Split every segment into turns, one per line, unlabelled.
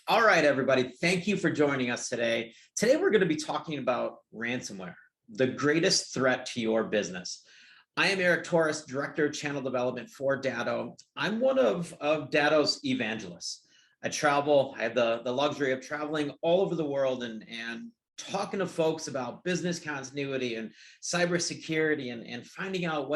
All right, everybody, thank you for joining us today. Today, we're going to be talking about ransomware, the greatest threat to your business. I am Eric Torres, Director of Channel Development for Datto. I'm one of Datto's evangelists. I have the luxury of traveling all over the world and talking to folks about business continuity and cybersecurity and finding out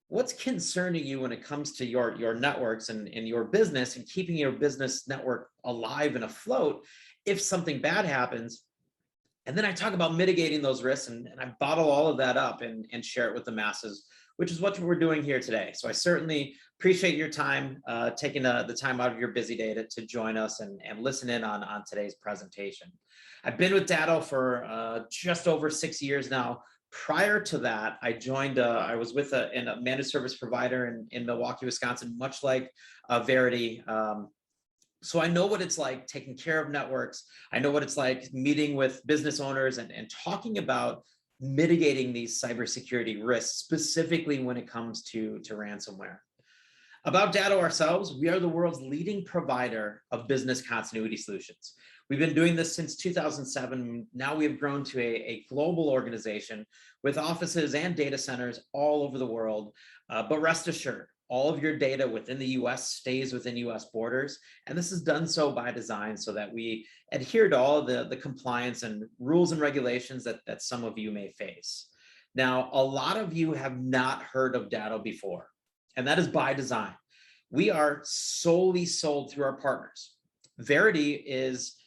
what's concerning you when it comes to your networks and your business and keeping your business network alive and afloat if something bad happens. And then I talk about mitigating those risks and I bottle all of that up and share it with the masses, which is what we're doing here today. So I certainly appreciate your time, taking the time out of your busy day to join us and listen in on today's presentation. I've been with Datto for just over 6 years now. Prior to that, I was with a managed service provider in Milwaukee, Wisconsin, much like Verity. So I know what it's like taking care of networks. I know what it's like meeting with business owners and talking about mitigating these cybersecurity risks, specifically when it comes to ransomware. About Datto ourselves, we are the world's leading provider of business continuity solutions. We've been doing this since 2007. Now we have grown to a global organization with offices and data centers all over the world. But rest assured, all of your data within the US stays within US borders. And this is done so by design so that we adhere to all of the compliance and rules and regulations that some of you may face. Now, a lot of you have not heard of Datto before, and that is by design. We are solely sold through our partners. Verity is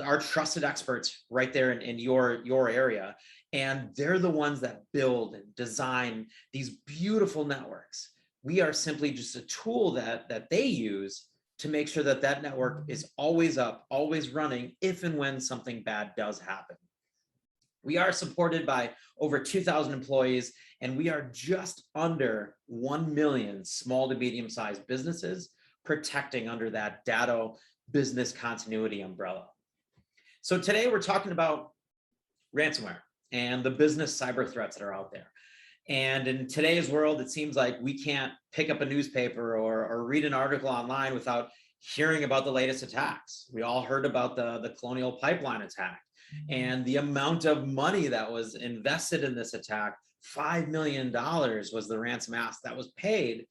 our trusted experts right there in your area. And they're the ones that build and design these beautiful networks. We are simply just a tool that they use to make sure that network is always up, always running, if and when something bad does happen. We are supported by over 2,000 employees, and we are just under 1 million small to medium-sized businesses protecting under that Datto business continuity umbrella. So today we're talking about ransomware and the business cyber threats that are out there. And in today's world, it seems like we can't pick up a newspaper or read an article online without hearing about the latest attacks. We all heard about the Colonial Pipeline attack and the amount of money that was invested in this attack. $5 million was the ransom ask that was paid.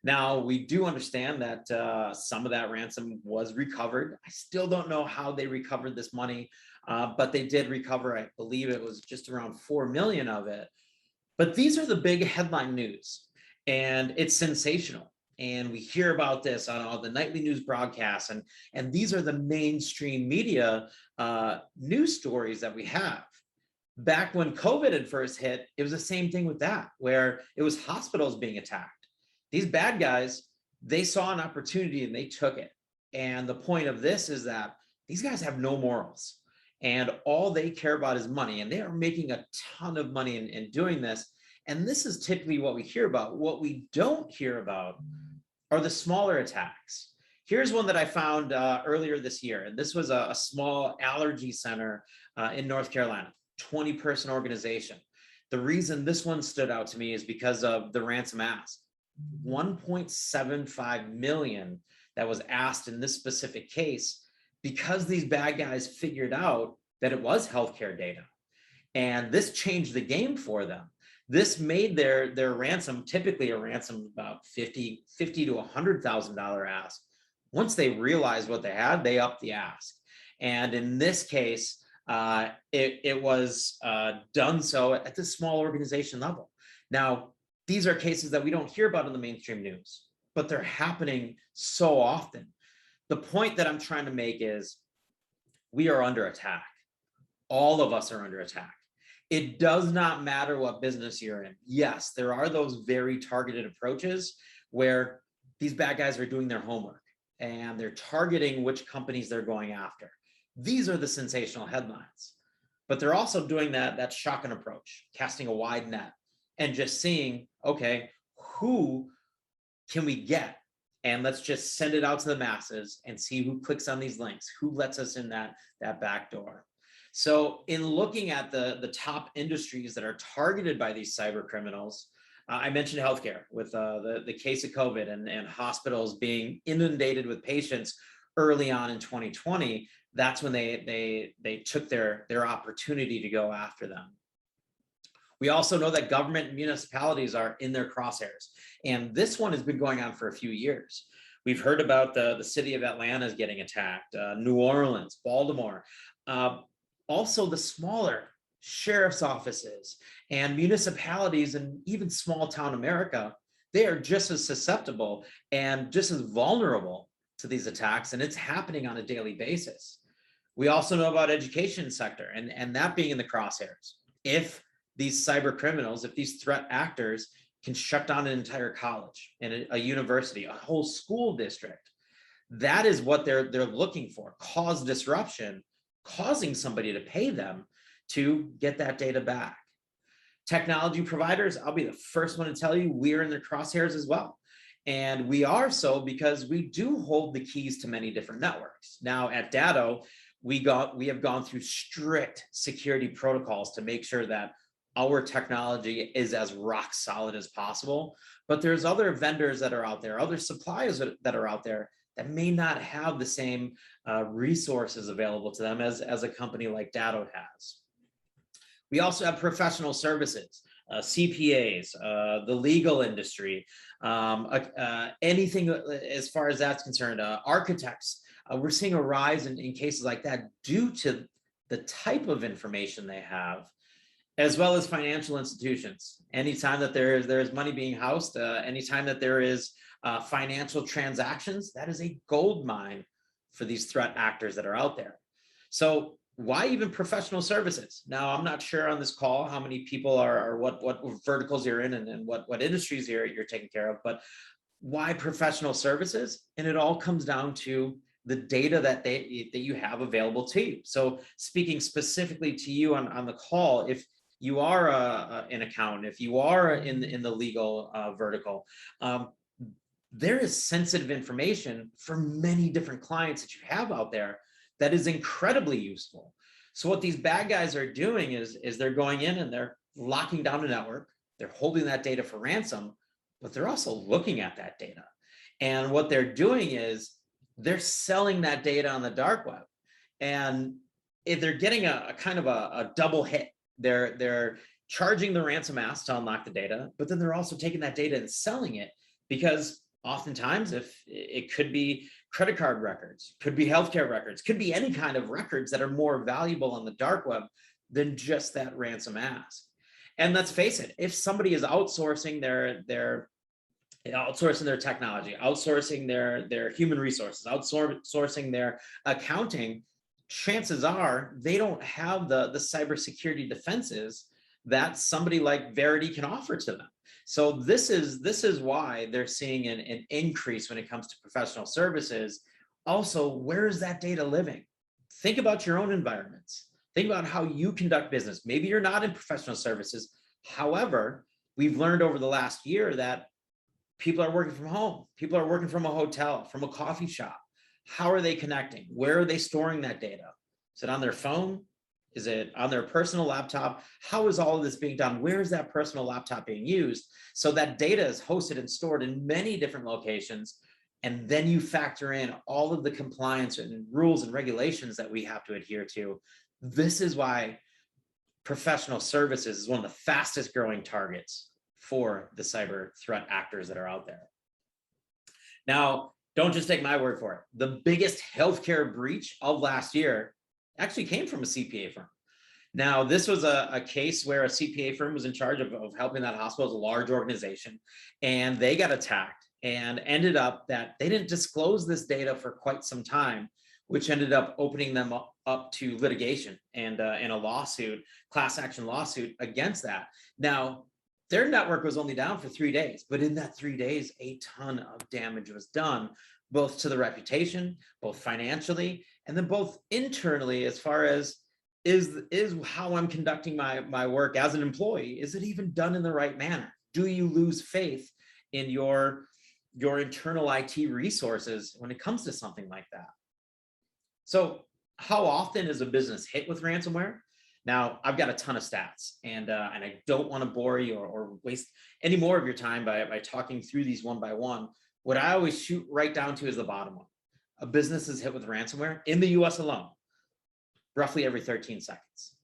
Now, we do understand that some of that ransom was recovered. I still don't know how they recovered this money, but they did recover, I believe it was just around 4 million of it. But these are the big headline news, and it's sensational. And we hear about this on all the nightly news broadcasts, and these are the mainstream media news stories that we have. Back when COVID had first hit, it was the same thing with that, where it was hospitals being attacked. These bad guys, they saw an opportunity and they took it. And the point of this is that these guys have no morals and all they care about is money. And they are making a ton of money in doing this. And this is typically what we hear about. What we don't hear about are the smaller attacks. Here's one that I found earlier this year. And this was a small allergy center in North Carolina, 20-person organization. The reason this one stood out to me is because of the ransom ask. 1.75 million that was asked in this specific case because these bad guys figured out that it was healthcare data. And this changed the game for them. This made their ransom, typically a ransom of about $50 to $100,000 ask. Once they realized what they had, they upped the ask. And in this case, it was done so at the small organization level. Now, these are cases that we don't hear about in the mainstream news, but they're happening so often. The point that I'm trying to make is we are under attack. All of us are under attack. It does not matter what business you're in. Yes, there are those very targeted approaches where these bad guys are doing their homework and they're targeting which companies they're going after. These are the sensational headlines, but they're also doing that shotgun approach, casting a wide net and just seeing, okay, who can we get? And let's just send it out to the masses and see who clicks on these links, who lets us in that back door. So in looking at the top industries that are targeted by these cyber criminals, I mentioned healthcare with the case of COVID and hospitals being inundated with patients early on in 2020, that's when they took their opportunity to go after them. We also know that government and municipalities are in their crosshairs. And this one has been going on for a few years. We've heard about the city of Atlanta is getting attacked, New Orleans, Baltimore, also the smaller sheriff's offices and municipalities and even small town America, they are just as susceptible and just as vulnerable to these attacks, and it's happening on a daily basis. We also know about education sector and that being in the crosshairs. If these cyber criminals, if these threat actors can shut down an entire college and a university, a whole school district, that is what they're looking for, cause disruption, causing somebody to pay them to get that data back. Technology providers, I'll be the first one to tell you, we're in their crosshairs as well. And we are so because we do hold the keys to many different networks. Now at Datto, we have gone through strict security protocols to make sure that our technology is as rock solid as possible. But there's other vendors that are out there, other suppliers that are out there that may not have the same resources available to them as a company like Datto has. We also have professional services, CPAs, the legal industry, anything as far as that's concerned, architects. We're seeing a rise in cases like that due to the type of information they have, as well as financial institutions. Anytime that there is money being housed, anytime that there is financial transactions, that is a gold mine for these threat actors that are out there. So why even professional services? Now, I'm not sure on this call how many people are, or what verticals you're in and what industries you're taking care of, but why professional services? And it all comes down to the data that you have available to you. So speaking specifically to you on the call, if you are an accountant, if you are in the legal vertical, there is sensitive information for many different clients that you have out there that is incredibly useful. So what these bad guys are doing is they're going in and they're locking down a network, they're holding that data for ransom, but they're also looking at that data. And what they're doing is they're selling that data on the dark web. And if they're getting a kind of a double hit, they're charging the ransom ask to unlock the data, but then they're also taking that data and selling it, because oftentimes if it could be credit card records, could be healthcare records, could be any kind of records that are more valuable on the dark web than just that ransom ask. And let's face it, if somebody is outsourcing their technology, outsourcing their human resources, outsourcing their accounting, chances are they don't have the cybersecurity defenses that somebody like Verity can offer to them. So this is why they're seeing an increase when it comes to professional services. Also, where is that data living? Think about your own environments. Think about how you conduct business. Maybe you're not in professional services. However, we've learned over the last year that people are working from home. People are working from a hotel, from a coffee shop. How are they connecting? Where are they storing that data? Is it on their phone? Is it on their personal laptop? How is all of this being done? Where is that personal laptop being used? So that data is hosted and stored in many different locations. And then you factor in all of the compliance and rules and regulations that we have to adhere to. This is why professional services is one of the fastest growing targets for the cyber threat actors that are out there. Now, don't just take my word for it. The biggest healthcare breach of last year actually came from a CPA firm. Now, this was a case where a CPA firm was in charge of helping that hospital. It was a large organization, and they got attacked and ended up that they didn't disclose this data for quite some time, which ended up opening them up to litigation and in a lawsuit, class action lawsuit against that. Now, their network was only down for 3 days, but in that 3 days, a ton of damage was done, both to the reputation, both financially, and then both internally, as far as is how I'm conducting my work as an employee, is it even done in the right manner? Do you lose faith in your internal IT resources when it comes to something like that? So how often is a business hit with ransomware? Now, I've got a ton of stats, and I don't want to bore you or waste any more of your time by talking through these one by one. What I always shoot right down to is the bottom one. a business is hit with ransomware in the US alone, roughly every 13 seconds.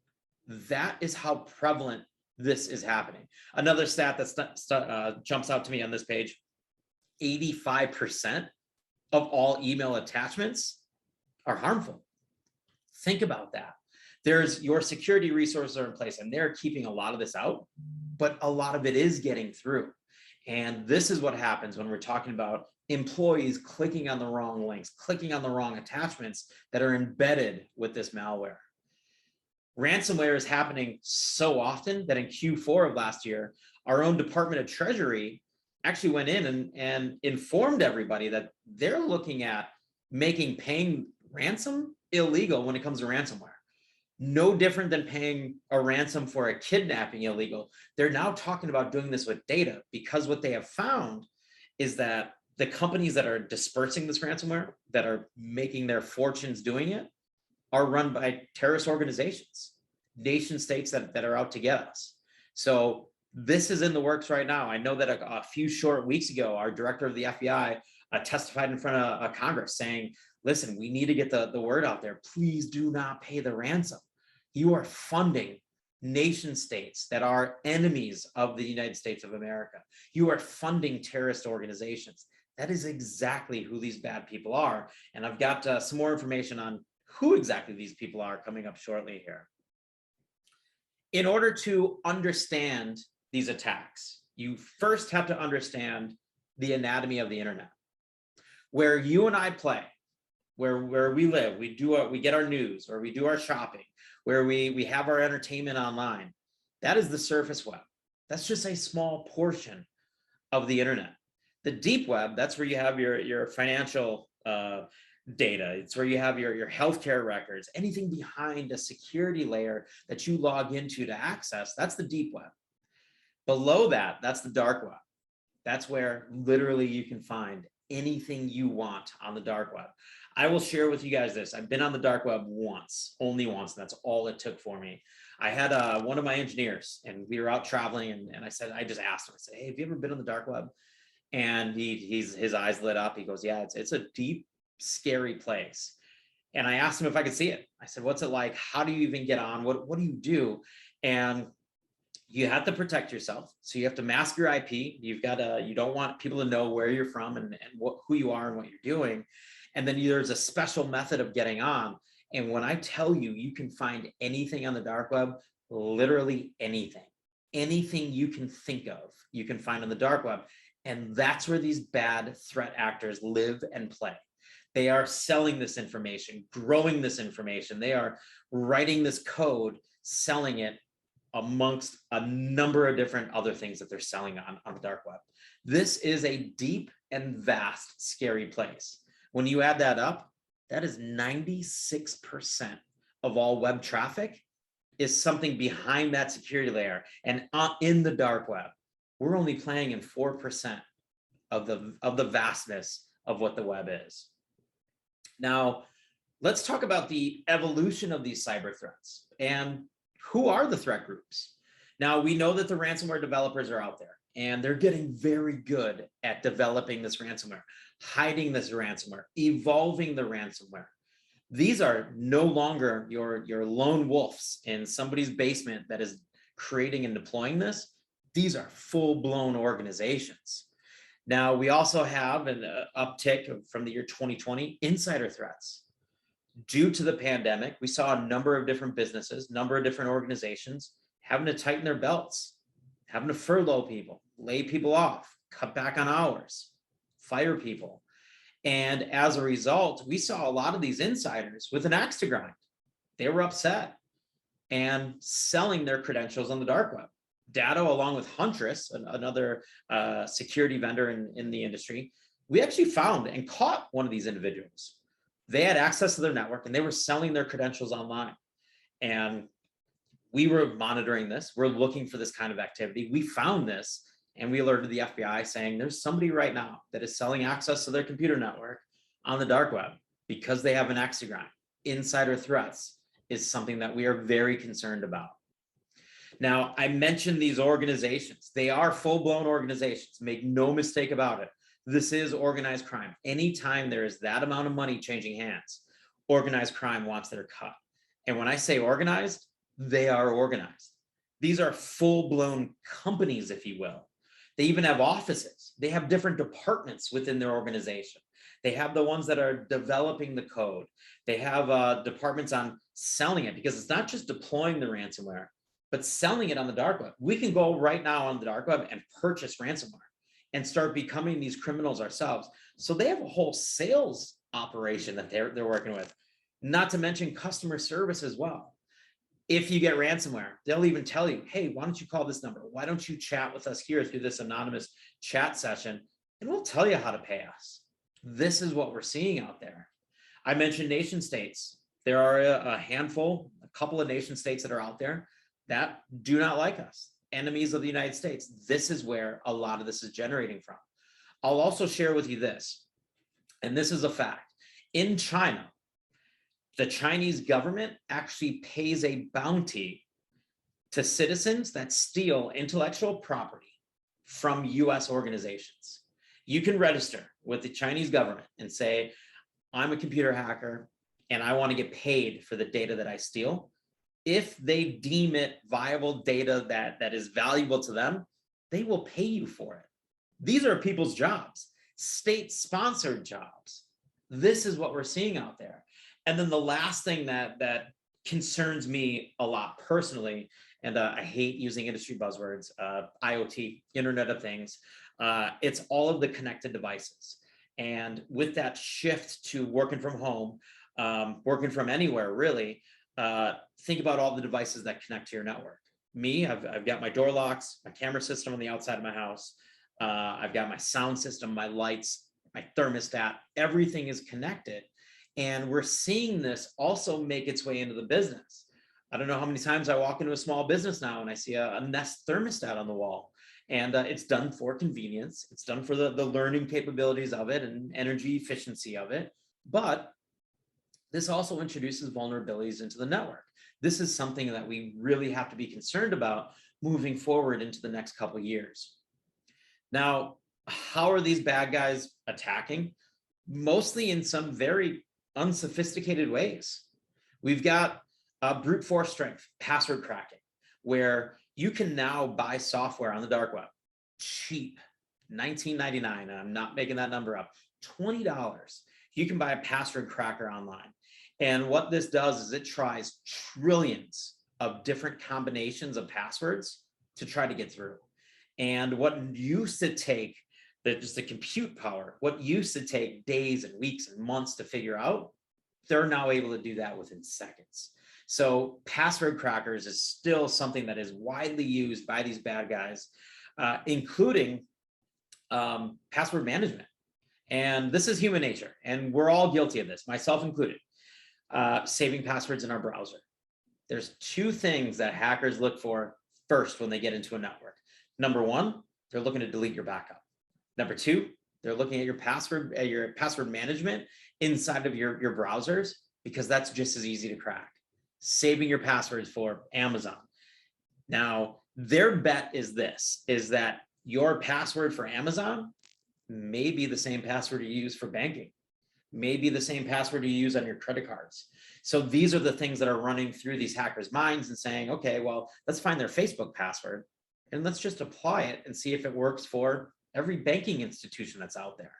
That is how prevalent this is happening. Another stat that jumps out to me on this page, 85% of all email attachments are harmful. Think about that. Your security resources are in place and they're keeping a lot of this out, but a lot of it is getting through. And this is what happens when we're talking about employees clicking on the wrong links, clicking on the wrong attachments that are embedded with this malware. Ransomware is happening so often that in Q4 of last year, our own Department of Treasury actually went in and informed everybody that they're looking at making paying ransom illegal when it comes to ransomware. No different than paying a ransom for a kidnapping illegal. They're now talking about doing this with data, because what they have found is that the companies that are dispersing this ransomware, that are making their fortunes doing it, are run by terrorist organizations, nation states that are out to get us. So this is in the works right now. I know that a few short weeks ago, our director of the FBI testified in front of Congress saying, listen, we need to get the word out there. Please do not pay the ransom. You are funding nation states that are enemies of the United States of America. You are funding terrorist organizations. That is exactly who these bad people are. And I've got some more information on who exactly these people are coming up shortly here. In order to understand these attacks, you first have to understand the anatomy of the internet. Where you and I play, where we live, we get our news, or we do our shopping, where we have our entertainment online, that is the surface web. That's just a small portion of the internet. The deep web, that's where you have your financial data. It's where you have your healthcare records, anything behind a security layer that you log into to access, that's the deep web. Below that, that's the dark web. That's where literally you can find anything you want on the dark web. I will share with you guys this. I've been on the dark web once, only once, and that's all it took for me. I had one of my engineers, and we were out traveling, and I just asked him, I said, hey, have you ever been on the dark web? And his eyes lit up. He goes, yeah, it's a deep, scary place. And I asked him if I could see it. I said, what's it like? How do you even get on? What do you do? And you have to protect yourself. So you have to mask your IP. You don't want people to know where you're from and who you are and what you're doing. And then there's a special method of getting on. And when I tell you, you can find anything on the dark web, literally anything you can think of, you can find on the dark web. And that's where these bad threat actors live and play. They are selling this information, growing this information. They are writing this code, selling it amongst a number of different other things that they're selling on the dark web. This is a deep and vast, scary place. When you add that up, that is 96% of all web traffic is something behind that security layer and in the dark web. We're only playing in 4% of the vastness of what the web is. Now, let's talk about the evolution of these cyber threats and who are the threat groups. Now, we know that the ransomware developers are out there, and they're getting very good at developing this ransomware, hiding this ransomware, evolving the ransomware. These are no longer your lone wolves in somebody's basement that is creating and deploying this. These are full-blown organizations. Now, we also have an uptick from the year 2020, insider threats. Due to the pandemic, we saw a number of different businesses, number of different organizations having to tighten their belts, having to furlough people, lay people off, cut back on hours, fire people. And as a result, we saw a lot of these insiders with an axe to grind. They were upset and selling their credentials on the dark web. Datto, along with Huntress, another security vendor in the industry, we actually found and caught one of these individuals. They had access to their network and they were selling their credentials online. And we were monitoring this. We're looking for this kind of activity. We found this and we alerted the FBI saying there's somebody right now that is selling access to their computer network on the dark web because they have an axe to grind. Insider threats is something that we are very concerned about. Now, I mentioned these organizations. They are full-blown organizations. Make no mistake about it. This is organized crime. Anytime there is that amount of money changing hands, organized crime wants their cut. And when I say organized, they are organized. These are full-blown companies, if you will. They even have offices. They have different departments within their organization. They have the ones that are developing the code. They have departments on selling it, because it's not just deploying the ransomware, but selling it on the dark web. We can go right now on the dark web and purchase ransomware and start becoming these criminals ourselves. So they have a whole sales operation that they're working with, not to mention customer service as well. If you get ransomware, they'll even tell you, hey, why don't you call this number? Why don't you chat with us here through this anonymous chat session? And we'll tell you how to pay us. This is what we're seeing out there. I mentioned nation states. There are a handful, a couple of nation states that are out there that do not like us, enemies of the United States. This is where a lot of this is generating from. I'll also share with you this, and this is a fact. In China, the Chinese government actually pays a bounty to citizens that steal intellectual property from US organizations. You can register with the Chinese government and say, I'm a computer hacker and I want to get paid for the data that I steal. If they deem it viable data that is valuable to them, they will pay you for it. These are people's jobs, state-sponsored jobs. This is what we're seeing out there. And then the last thing that concerns me a lot personally, and I hate using industry buzzwords, IoT, Internet of Things, it's all of the connected devices. And with that shift to working from home, working from anywhere, really, think about all the devices that connect to your network. Me, I've got my door locks, my camera system on the outside of my house. I've got my sound system, my lights, my thermostat, everything is connected. And we're seeing this also make its way into the business. I don't know how many times I walk into a small business now and I see a Nest thermostat on the wall. And it's done for convenience. It's done for the learning capabilities of it and energy efficiency of it. But this also introduces vulnerabilities into the network. This is something that we really have to be concerned about moving forward into the next couple of years. Now, how are these bad guys attacking? Mostly in some very unsophisticated ways. We've got brute force strength, password cracking, where you can now buy software on the dark web, cheap, $19.99, and I'm not making that number up, $20. You can buy a password cracker online. And what this does is it tries trillions of different combinations of passwords to try to get through. And what used to take just the compute power, what used to take days and weeks and months to figure out, they're now able to do that within seconds. So password crackers is still something that is widely used by these bad guys, including password management. And this is human nature, and we're all guilty of this, myself included, saving passwords in our browser. There's two things that hackers look for first when they get into a network. Number one, they're looking to delete your backup. Number two, they're looking at your password management inside of your browsers, because that's just as easy to crack. Saving your passwords for Amazon. Now, their bet is that your password for Amazon may be the same password you use for banking, may be the same password you use on your credit cards. So these are the things that are running through these hackers' minds and saying, okay, well, let's find their Facebook password and let's just apply it and see if it works for every banking institution that's out there.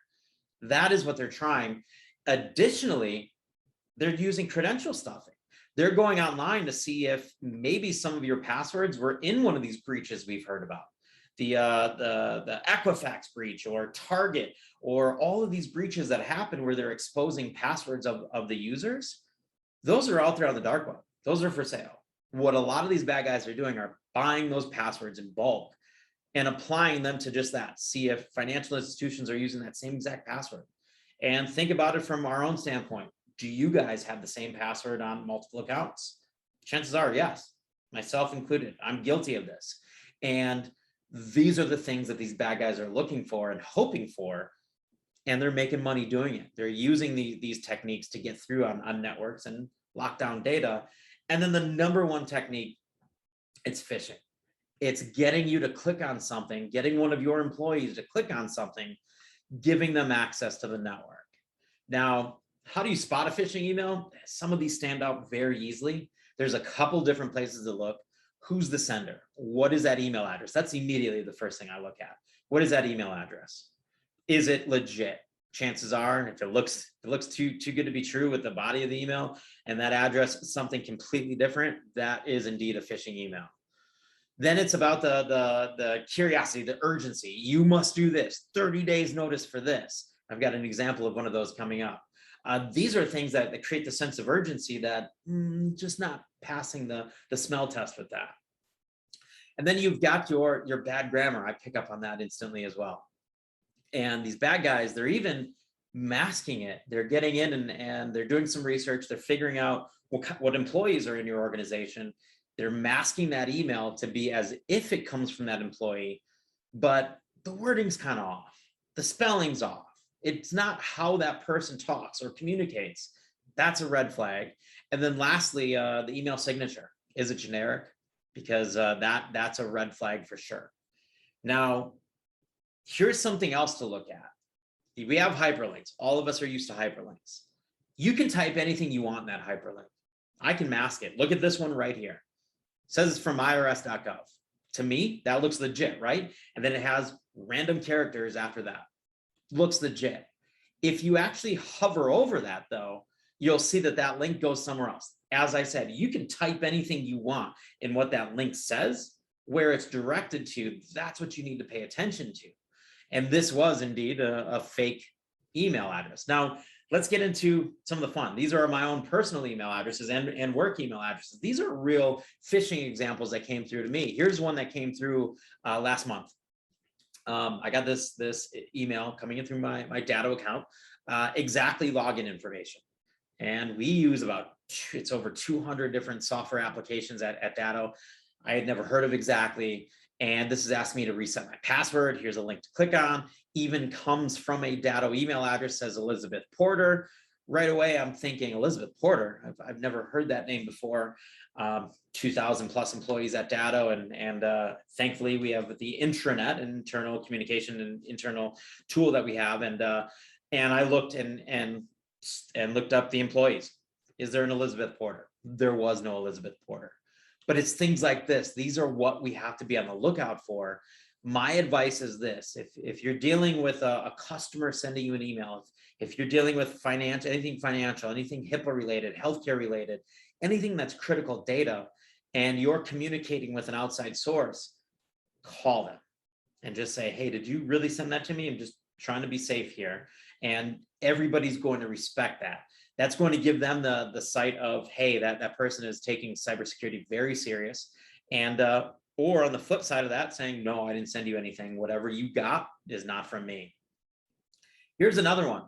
That is what they're trying. Additionally, they're using credential stuffing. They're going online to see if maybe some of your passwords were in one of these breaches we've heard about. The Equifax breach or Target, or all of these breaches that happen where they're exposing passwords of the users. Those are out there on the dark web. Those are for sale. What a lot of these bad guys are doing are buying those passwords in bulk and applying them to just that. See if financial institutions are using that same exact password. And think about it from our own standpoint. Do you guys have the same password on multiple accounts? Chances are, yes, myself included. I'm guilty of this. And these are the things that these bad guys are looking for and hoping for, and they're making money doing it. They're using these techniques to get through on networks and lock down data. And then the number one technique, it's phishing. It's getting you to click on something, getting one of your employees to click on something giving them access to the network. Now, how do you spot a phishing email? Some of these stand out very easily. There's a couple different places to look. Who's the sender? What is that email address? That's immediately the first thing I look at. What is that email address? Is it legit? Chances are, if it looks too good to be true with the body of the email and that address is something completely different, that is indeed a phishing email. Then it's about the curiosity, the urgency. You must do this, 30 days notice for this. I've got an example of one of those coming up. These are things that create the sense of urgency that just not passing the smell test with that. And then you've got your bad grammar. I pick up on that instantly as well. And these bad guys, they're even masking it. They're getting in and they're doing some research. They're figuring out what employees are in your organization. They're masking that email to be as if it comes from that employee, but the wording's kind of off. The spelling's off. It's not how that person talks or communicates. That's a red flag. And then lastly, the email signature. Is it generic? Because that's a red flag for sure. Now, here's something else to look at. We have hyperlinks. All of us are used to hyperlinks. You can type anything you want in that hyperlink. I can mask it. Look at this one right here. It says it's from irs.gov. To me, that looks legit, right? And then it has random characters after that. Looks legit. If you actually hover over that though, you'll see that link goes somewhere else. As I said, you can type anything you want in what that link says, where it's directed to, that's what you need to pay attention to. And this was indeed a fake email address. Now, let's get into some of the fun. These are my own personal email addresses and work email addresses. These are real phishing examples that came through to me. Here's one that came through last month. I got this email coming in through my Datto account, exactly login information. And we use it's over 200 different software applications at Datto. I had never heard of exactly. And this is asking me to reset my password. Here's a link to click on. Even comes from a Datto email address, says Elizabeth Porter. Right away, I'm thinking Elizabeth Porter. I've never heard that name before. 2,000 plus employees at Datto, and thankfully we have the intranet, internal communication and internal tool that we have. And I looked and looked up the employees. Is there an Elizabeth Porter? There was no Elizabeth Porter. But it's things like this. These are what we have to be on the lookout for. My advice is this: if you're dealing with a customer sending you an email, if you're dealing with anything financial, anything HIPAA related, healthcare related, anything that's critical data, and you're communicating with an outside source, call them and just say, hey, did you really send that to me? I'm just trying to be safe here. And everybody's going to respect that. That's going to give them the sight of, hey, that person is taking cybersecurity very serious. And or on the flip side of that, saying, no, I didn't send you anything. Whatever you got is not from me. Here's another one.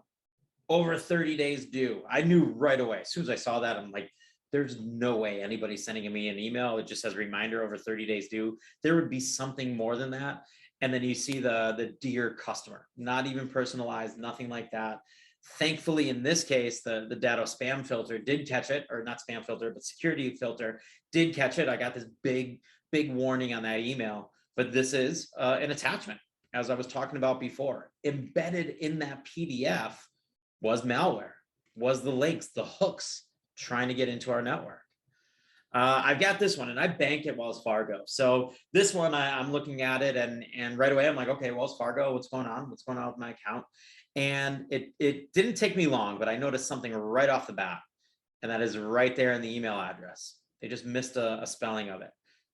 Over 30 days due. I knew right away. As soon as I saw that, I'm like, there's no way anybody's sending me an email. It just says reminder over 30 days due. There would be something more than that. And then you see the dear customer, not even personalized, nothing like that. Thankfully, in this case, the Datto spam filter did catch it, or not spam filter, but security filter did catch it. I got this big warning on that email, but this is an attachment, as I was talking about before. Embedded in that PDF was malware, was the links, the hooks trying to get into our network. I've got this one, and I bank at Wells Fargo. So this one, I'm looking at it, and right away I'm like, okay, Wells Fargo, what's going on? What's going on with my account? And it didn't take me long, but I noticed something right off the bat, and that is right there in the email address. They just missed a spelling of it.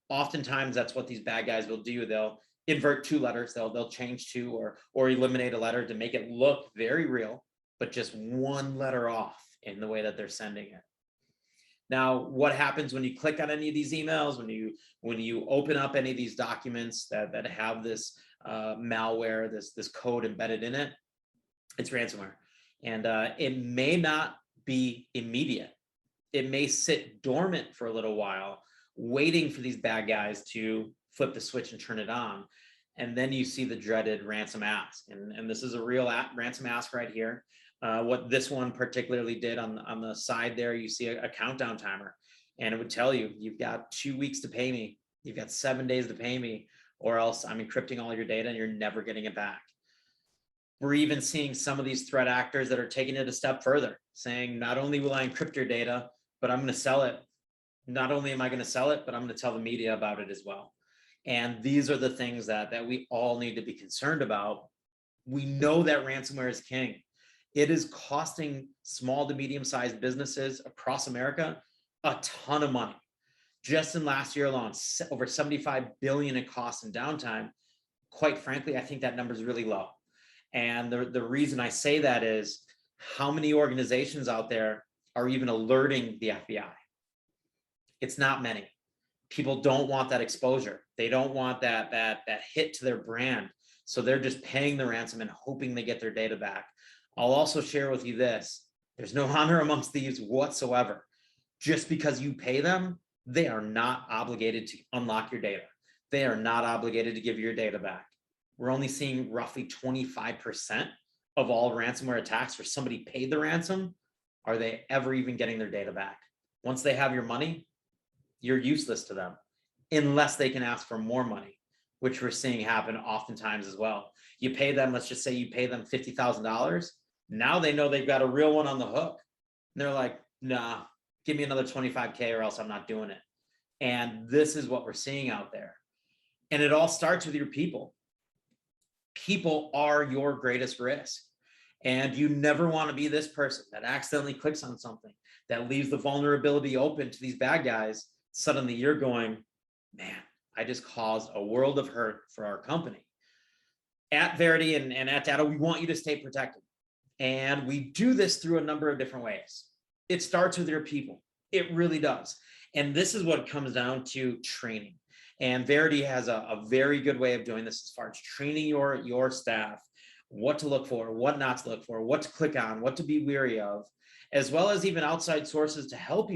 Oftentimes, that's what these bad guys will do. They'll invert two letters. They'll change two or eliminate a letter to make it look very real, but just one letter off in the way that they're sending it. Now, what happens when you click on any of these emails, when you open up any of these documents that have this malware, this code embedded in it? It's ransomware. And it may not be immediate. It may sit dormant for a little while, waiting for these bad guys to flip the switch and turn it on. And then you see the dreaded ransom ask. And this is a real ransom ask right here. What this one particularly did on the side there, you see a countdown timer, and it would tell you, you've got 2 weeks to pay me. You've got 7 days to pay me, or else I'm encrypting all your data and you're never getting it back. We're even seeing some of these threat actors that are taking it a step further, saying, not only will I encrypt your data, but I'm going to sell it. Not only am I going to sell it, but I'm going to tell the media about it as well. And these are the things that we all need to be concerned about. We know that ransomware is king. It is costing small to medium-sized businesses across America a ton of money. Just in last year alone, over 75 billion in costs and downtime. Quite frankly, I think that number is really low. And the reason I say that is, how many organizations out there are even alerting the FBI? It's not many. People don't want that exposure. They don't want that hit to their brand. So they're just paying the ransom and hoping they get their data back. I'll also share with you this. There's no honor amongst thieves whatsoever. Just because you pay them, they are not obligated to unlock your data. They are not obligated to give you your data back. We're only seeing roughly 25% of all ransomware attacks where somebody paid the ransom. Are they ever even getting their data back? Once they have your money, you're useless to them unless they can ask for more money, which we're seeing happen oftentimes as well. You pay them, let's just say you pay them $50,000. Now they know they've got a real one on the hook. And they're like, nah, give me another 25K or else I'm not doing it. And this is what we're seeing out there. And it all starts with your people. People are your greatest risk. And you never want to be this person that accidentally clicks on something that leaves the vulnerability open to these bad guys. Suddenly you're going, man, I just caused a world of hurt for our company. At Verity and at Datto, we want you to stay protected. And we do this through a number of different ways. It starts with your people. It really does. And this is what it comes down to: training. And Verity has a very good way of doing this as far as training your staff, what to look for, what not to look for, what to click on, what to be wary of, as well as even outside sources to help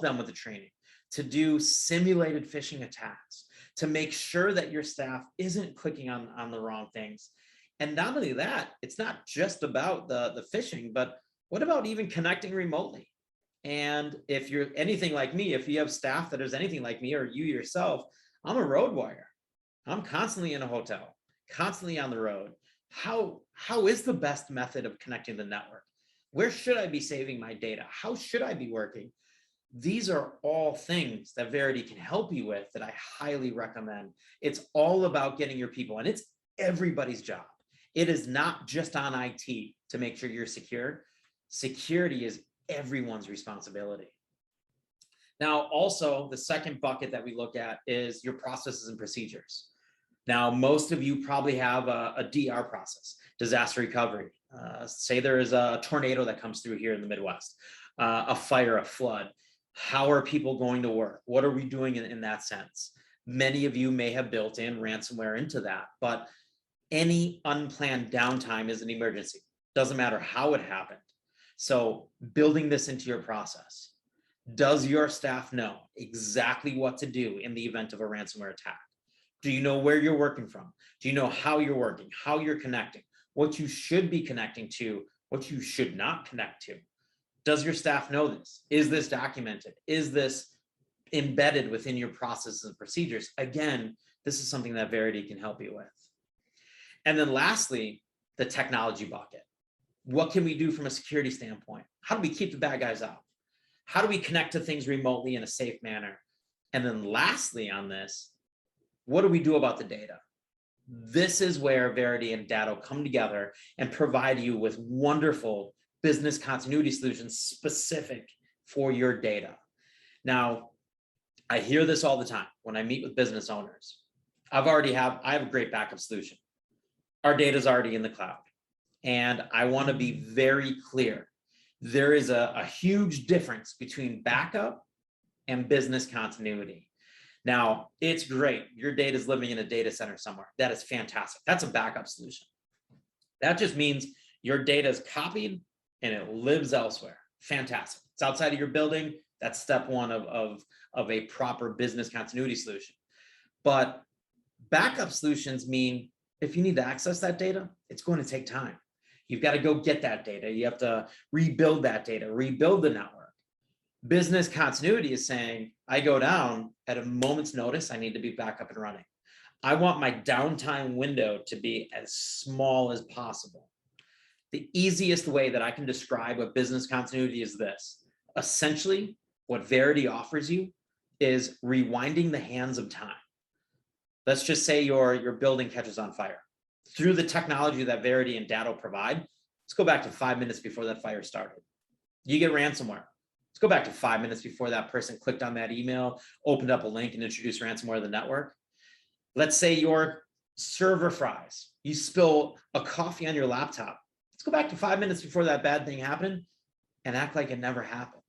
them with the training, to do simulated phishing attacks, to make sure that your staff isn't clicking on the wrong things. And not only that, it's not just about the phishing, but what about even connecting remotely? And if you're anything like me, if you have staff that is anything like me, or you yourself, I'm a road warrior. I'm constantly in a hotel, constantly on the road. How is the best method of connecting the network? Where should I be saving my data? How should I be working? These are all things that Verity can help you with that I highly recommend. It's all about getting your people, and it's everybody's job. It is not just on IT to make sure you're secure. Security is everyone's responsibility. Now, also, the second bucket that we look at is your processes and procedures. Now, most of you probably have a DR process, disaster recovery. Say there is a tornado that comes through here in the Midwest, a fire, a flood. How are people going to work? What are we doing in that sense? Many of you may have built in ransomware into that, but any unplanned downtime is an emergency. Doesn't matter how it happened. So building this into your process. Does your staff know exactly what to do in the event of a ransomware attack? Do you know where you're working from? Do you know how you're working, how you're connecting, what you should be connecting to, what you should not connect to? Does your staff know this? Is this documented? Is this embedded within your processes and procedures? Again, this is something that Verity can help you with. And then lastly, the technology bucket. What can we do from a security standpoint? How do we keep the bad guys out? How do we connect to things remotely in a safe manner? And then lastly on this, what do we do about the data? This is where Verity and Datto come together and provide you with wonderful business continuity solutions specific for your data. Now, I hear this all the time when I meet with business owners. I have a great backup solution. Our data is already in the cloud. And I want to be very clear. There is a huge difference between backup and business continuity. Now, it's great. Your data is living in a data center somewhere. That is fantastic. That's a backup solution. That just means your data is copied and it lives elsewhere. Fantastic. It's outside of your building. That's step one of a proper business continuity solution. But backup solutions mean if you need to access that data, it's going to take time. You've got to go get that data. You have to rebuild that data, rebuild the network. Business continuity is saying, I go down at a moment's notice, I need to be back up and running. I want my downtime window to be as small as possible. The easiest way that I can describe what business continuity is this. Essentially, what Verity offers you is rewinding the hands of time. Let's just say your building catches on fire. Through the technology that Verity and Datto provide, let's go back to 5 minutes before that fire started. You get ransomware. Let's go back to 5 minutes before that person clicked on that email, opened up a link and introduced ransomware to the network. Let's say your server fries. You spill a coffee on your laptop. Let's go back to 5 minutes before that bad thing happened and act like it never happened.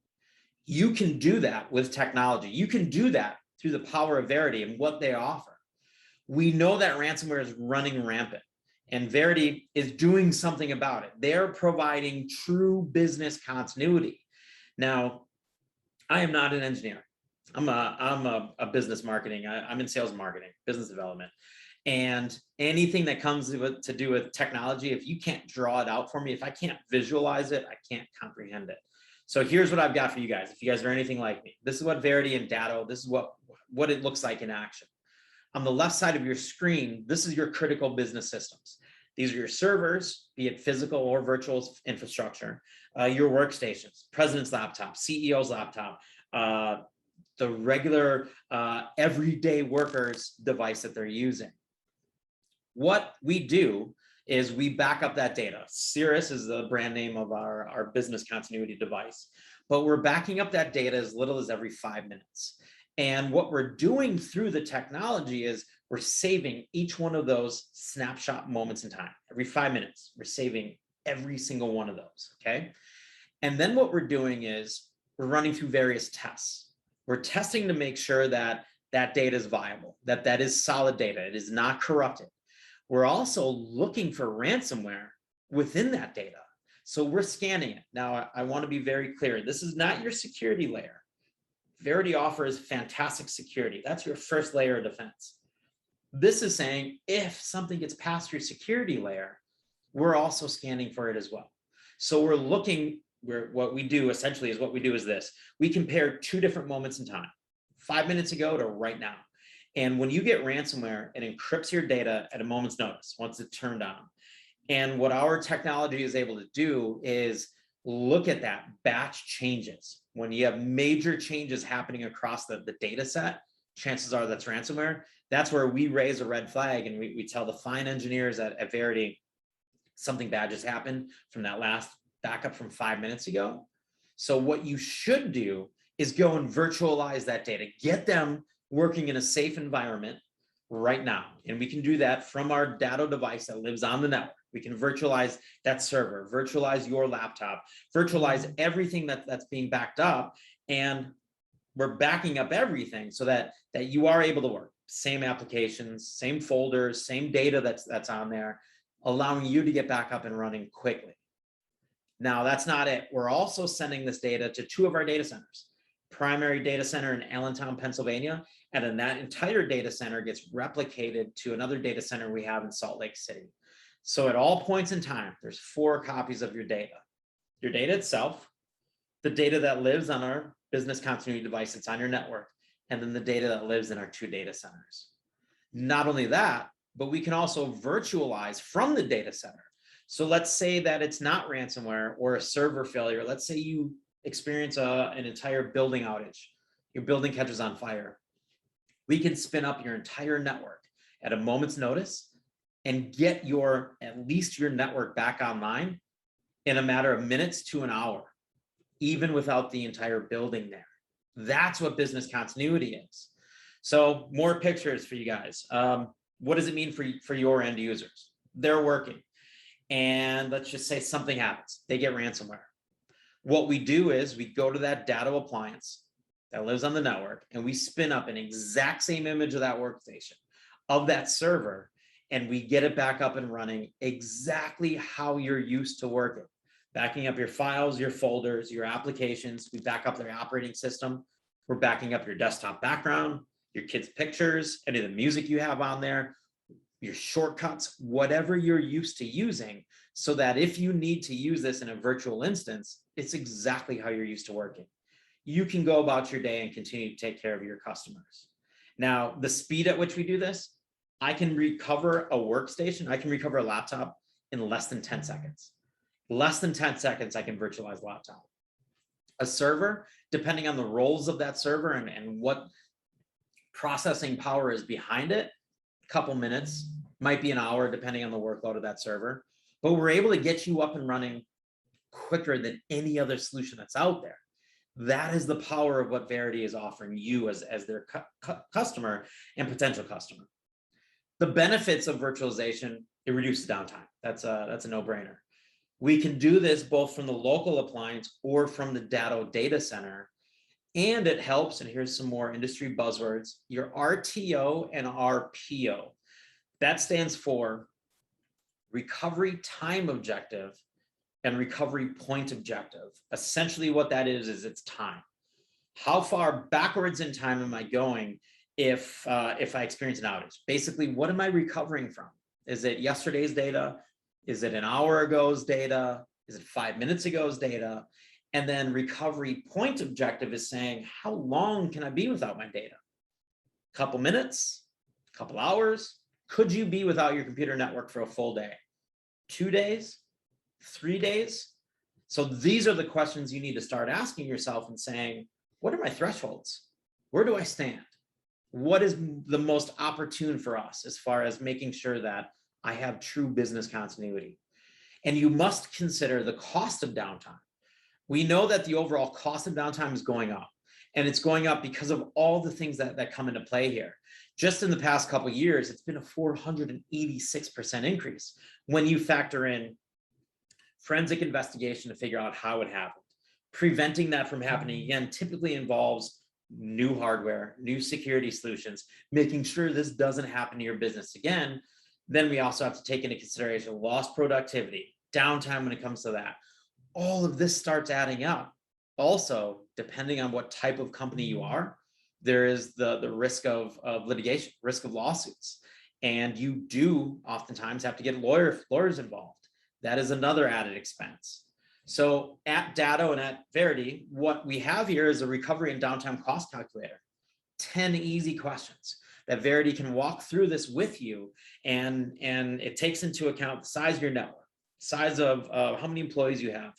You can do that with technology. You can do that through the power of Verity and what they offer. We know that ransomware is running rampant, and Verity is doing something about it. They're providing true business continuity. Now, I am not an engineer. I'm a business marketing. I'm in sales and marketing, business development. And anything that comes to do with technology, if you can't draw it out for me, if I can't visualize it, I can't comprehend it. So here's what I've got for you guys. If you guys are anything like me, this is what Verity and Datto, this is what it looks like in action. On the left side of your screen, this is your critical business systems. These are your servers, be it physical or virtual infrastructure, your workstations, president's laptop, CEO's laptop, the regular everyday workers device that they're using. What we do is we back up that data. Cirrus is the brand name of our business continuity device, but we're backing up that data as little as every 5 minutes. And what we're doing through the technology is we're saving each one of those snapshot moments in time. Every 5 minutes, we're saving every single one of those, okay? And then what we're doing is we're running through various tests. We're testing to make sure that that data is viable, that that is solid data, it is not corrupted. We're also looking for ransomware within that data. So we're scanning it. Now, I want to be very clear. This is not your security layer. Verity offers fantastic security. That's your first layer of defense. This is saying if something gets past your security layer, we're also scanning for it as well. So we're looking, what we do essentially is this. We compare two different moments in time, 5 minutes ago to right now. And when you get ransomware, it encrypts your data at a moment's notice once it's turned on. And what our technology is able to do is look at that batch changes. When you have major changes happening across the data set, chances are that's ransomware. That's where we raise a red flag and we tell the fine engineers at Verity, something bad just happened from that last backup from 5 minutes ago. So what you should do is go and virtualize that data, get them working in a safe environment right now. And we can do that from our Datto device that lives on the network. We can virtualize that server, virtualize your laptop, virtualize everything that's being backed up. And we're backing up everything so that you are able to work. Same applications, same folders, same data that's on there, allowing you to get back up and running quickly. Now, that's not it. We're also sending this data to two of our data centers. Primary data center in Allentown, Pennsylvania, and then that entire data center gets replicated to another data center we have in Salt Lake City. So at all points in time, there's 4 copies of your data itself, the data that lives on our business continuity device that's on your network, and then the data that lives in our 2 data centers. Not only that, but we can also virtualize from the data center. So let's say that it's not ransomware or a server failure. Let's say you experience an entire building outage. Your building catches on fire. We can spin up your entire network at a moment's notice and get at least your network back online in a matter of minutes to an hour, even without the entire building there. That's what business continuity is. So more pictures for you guys. What does it mean for your end users? They're working, and let's just say something happens. They get ransomware. What we do is we go to that Datto appliance that lives on the network, and we spin up an exact same image of that workstation, of that server, and we get it back up and running exactly how you're used to working. Backing up your files, your folders, your applications. We back up their operating system. We're backing up your desktop background, your kids' pictures, any of the music you have on there, your shortcuts, whatever you're used to using, so that if you need to use this in a virtual instance, it's exactly how you're used to working. You can go about your day and continue to take care of your customers. Now, the speed at which we do this, I can recover a workstation, I can recover a laptop in less than 10 seconds. Less than 10 seconds, I can virtualize a laptop. A server, depending on the roles of that server and what processing power is behind it, a couple minutes, might be an hour, depending on the workload of that server. But we're able to get you up and running quicker than any other solution that's out there. That is the power of what Verity is offering you as their customer and potential customer. The benefits of virtualization, it reduces downtime. That's a no-brainer. We can do this both from the local appliance or from the Datto data center. And it helps, and here's some more industry buzzwords, your RTO and RPO. That stands for recovery time objective and recovery point objective. Essentially what that is it's time. How far backwards in time am I going if I experience an outage? Basically, what am I recovering from? Is it yesterday's data? Is it an hour ago's data? Is it 5 minutes ago's data? And then recovery point objective is saying, how long can I be without my data? A couple minutes, a couple hours? Could you be without your computer network for a full day? 2 days? 3 days? So these are the questions you need to start asking yourself and saying, what are my thresholds? Where do I stand? What is the most opportune for us as far as making sure that I have true business continuity? And you must consider the cost of downtime. We know that the overall cost of downtime is going up, and it's going up because of all the things that come into play here. Just in the past couple of years, it's been a 486% increase when you factor in forensic investigation to figure out how it happened. Preventing that from happening again typically involves new hardware, new security solutions, making sure this doesn't happen to your business again. Then we also have to take into consideration lost productivity, downtime when it comes to that. All of this starts adding up. Also, depending on what type of company you are, there is the risk of litigation, risk of lawsuits. And you do oftentimes have to get lawyers involved. That is another added expense. So at Datto and at Verity, what we have here is a recovery and downtime cost calculator. 10 easy questions that Verity can walk through this with you, and it takes into account the size of your network, size of how many employees you have,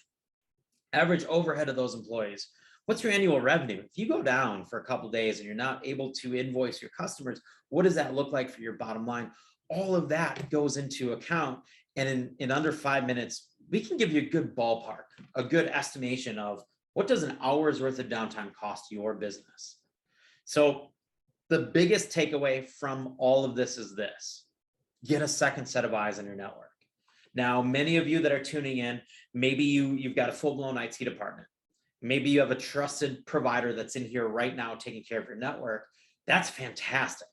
average overhead of those employees, what's your annual revenue? If you go down for a couple of days and you're not able to invoice your customers, what does that look like for your bottom line? All of that goes into account, and in under 5 minutes, we can give you a good ballpark, a good estimation of what does an hour's worth of downtime cost your business. So the biggest takeaway from all of this is this: get a second set of eyes on your network. Now, many of you that are tuning in, maybe you've got a full-blown IT department. Maybe you have a trusted provider that's in here right now taking care of your network. That's fantastic.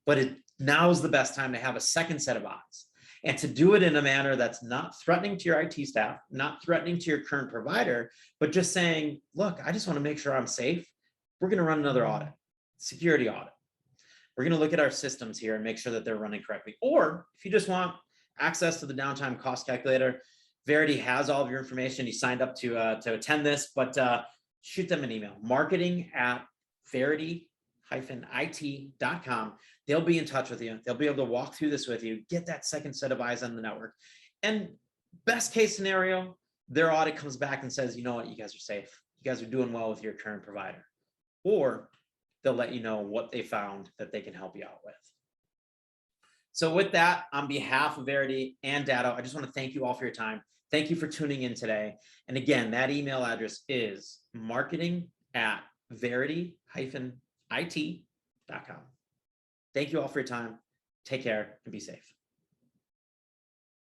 But now is the best time to have a second set of eyes, and to do it in a manner that's not threatening to your IT staff, not threatening to your current provider, but just saying, look, I just want to make sure I'm safe. We're going to run another audit, security audit. We're going to look at our systems here and make sure that they're running correctly. Or if you just want access to the downtime cost calculator, Verity has all of your information. You signed up to attend this, but shoot them an email, marketing@verity-it.com. They'll be in touch with you. They'll be able to walk through this with you, get that second set of eyes on the network. And best case scenario, their audit comes back and says, you know what, you guys are safe. You guys are doing well with your current provider. Or they'll let you know what they found that they can help you out with. So with that, on behalf of Verity and Datto, I just want to thank you all for your time. Thank you for tuning in today. And again, that email address is marketing@verity-it.com. Thank you all for your time. Take care and be safe.